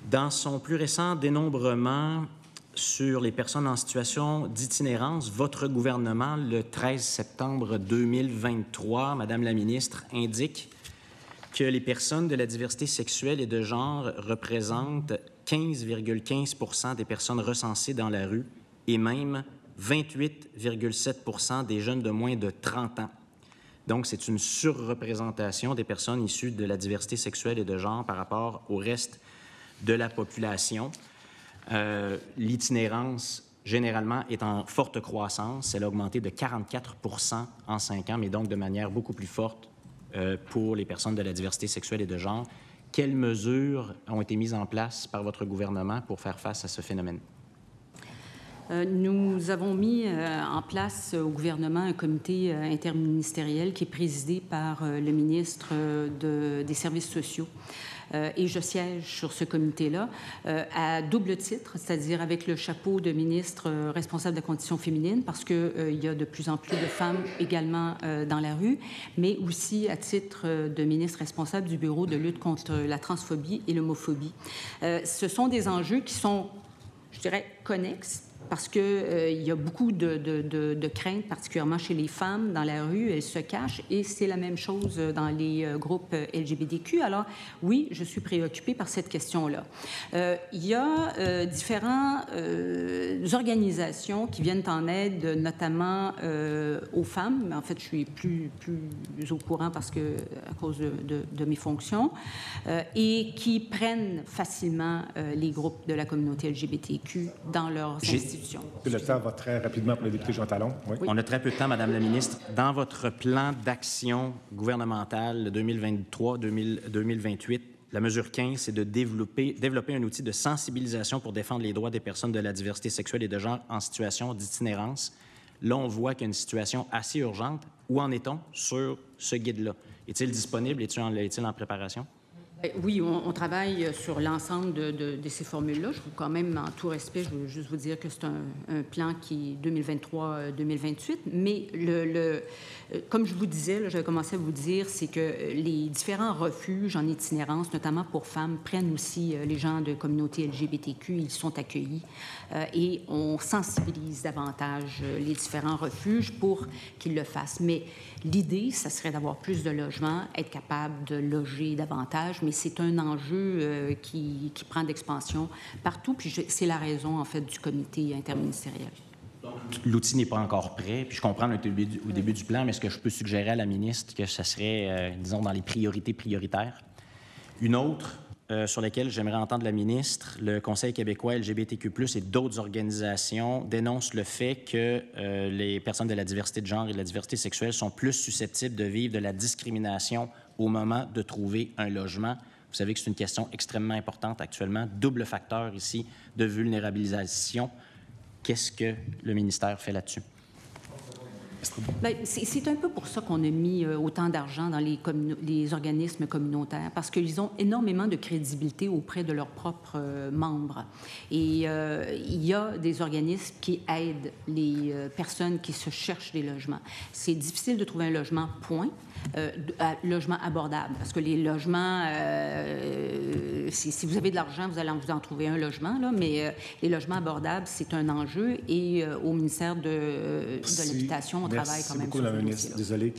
Dans son plus récent dénombrement sur les personnes en situation d'itinérance, votre gouvernement, le 13 septembre 2023, Madame la ministre, indique que les personnes de la diversité sexuelle et de genre représentent 15,15 % des personnes recensées dans la rue et même 28,7 % des jeunes de moins de 30 ans. Donc, c'est une surreprésentation des personnes issues de la diversité sexuelle et de genre par rapport au reste de la population. L'itinérance, généralement, est en forte croissance. Elle a augmenté de 44 % en 5 ans, mais donc de manière beaucoup plus forte pour les personnes de la diversité sexuelle et de genre. Quelles mesures ont été mises en place par votre gouvernement pour faire face à ce phénomène? Nous avons mis en place au gouvernement un comité interministériel qui est présidé par le ministre des Services sociaux. Et je siège sur ce comité-là à double titre, c'est-à-dire avec le chapeau de ministre responsable de la condition féminine, parce qu'il y a de plus en plus de femmes également dans la rue, mais aussi à titre de ministre responsable du Bureau de lutte contre la transphobie et l'homophobie. Ce sont des enjeux qui sont, je dirais, connexes, parce qu'il y a beaucoup de craintes, particulièrement chez les femmes dans la rue. Elles se cachent et c'est la même chose dans les groupes LGBTQ. Alors, oui, je suis préoccupée par cette question-là. Il y a différentes organisations qui viennent en aide, notamment aux femmes. En fait, je suis plus au courant parce que, à cause de mes fonctions, et qui prennent facilement les groupes de la communauté LGBTQ dans leurs institutions. Le temps va très rapidement pour le député Jean Talon. Oui. On a très peu de temps, Madame la ministre. Dans votre plan d'action gouvernemental 2023-2028, la mesure 15, c'est de développer un outil de sensibilisation pour défendre les droits des personnes de la diversité sexuelle et de genre en situation d'itinérance. Là, on voit qu'il y a une situation assez urgente. Où en est-on sur ce guide-là? Est-il disponible? Est-il en préparation? Oui, on travaille sur l'ensemble de ces formules-là. Je veux quand même, en tout respect, je veux juste vous dire que c'est un plan qui est 2023-2028. Mais comme je vous disais, j'avais commencé à vous dire, c'est que les différents refuges en itinérance, notamment pour femmes, prennent aussi les gens de communauté LGBTQ. Ils sont accueillis et on sensibilise davantage les différents refuges pour qu'ils le fassent. Mais l'idée, ça serait d'avoir plus de logements, être capable de loger davantage, mais c'est un enjeu qui prend d'expansion partout, puis c'est la raison, en fait, du comité interministériel. L'outil n'est pas encore prêt, puis je comprends au début du plan, mais est-ce que je peux suggérer à la ministre que ce serait, disons, dans les prioritaires? Une autre sur laquelle j'aimerais entendre la ministre, le Conseil québécois LGBTQ+, et d'autres organisations dénoncent le fait que les personnes de la diversité de genre et de la diversité sexuelle sont plus susceptibles de vivre de la discrimination au moment de trouver un logement. Vous savez que c'est une question extrêmement importante actuellement, double facteur ici de vulnérabilisation. Qu'est-ce que le ministère fait là-dessus? Bien, c'est un peu pour ça qu'on a mis autant d'argent dans les organismes communautaires, parce qu'ils ont énormément de crédibilité auprès de leurs propres membres. Et il y a des organismes qui aident les personnes qui se cherchent des logements. C'est difficile de trouver un logement, point. Logement abordable, parce que les logements, si vous avez de l'argent, vous allez vous en trouver un logement, là, mais les logements abordables, c'est un enjeu et au ministère de l'Habitation, on travaille quand même sur ce dossier-là. Désolé.